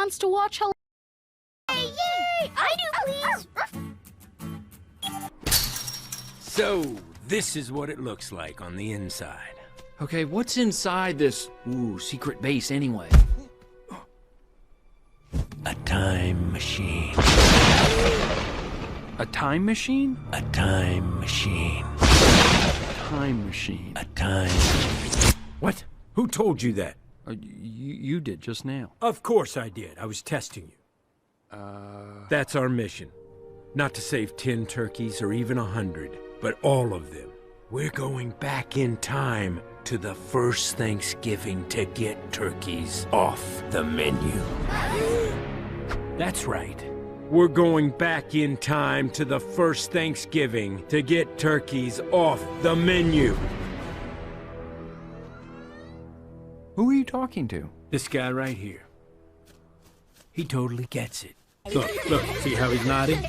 wants to watch her. Yay! I do, please. So, this is what it looks like on the inside. Okay, what's inside this, secret base anyway? A time machine. A time machine? A time machine. Time machine. A time... What? Who told you that? You did just now. Of course I did. I was testing you. That's our mission. Not to save 10 turkeys or even 100, but all of them. We're going back in time to the first Thanksgiving to get turkeys off the menu. That's right. We're going back in time to the first Thanksgiving to get turkeys off the menu. Who are you talking to? This guy right here. He totally gets it. Look, see how he's nodding?